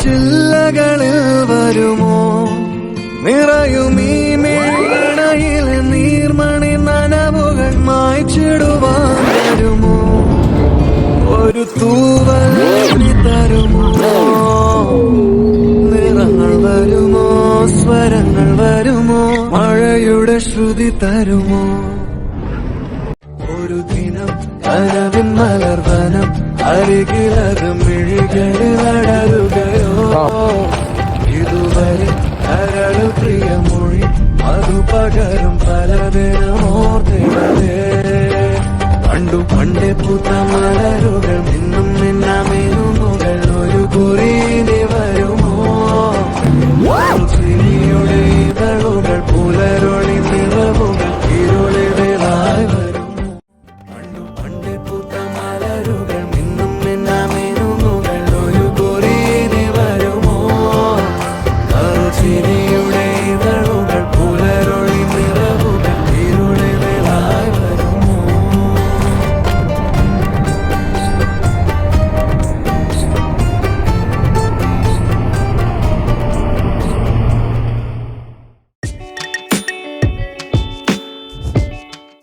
ചില്ലകളിൽ വരുമോ നിറയുമീ മേളയിൽ നീർമണി നനവുകൾ മായ്ച്ചിടുവാൻ വരുമോ ഒരു തൂവൽ തരുമോ നിറങ്ങൾ വരുമോ സ്വരങ്ങൾ വരുമോ മഴയുടെ ശ്രുതി തരുമോ ഒരു ദിനം കനവിൻ മലർവനം അരികിലത് മിഴികളിൽ അടരുകയോ ഇതുവരെ കരളു പ്രിയമൊഴി അതു പകരും പലതിനും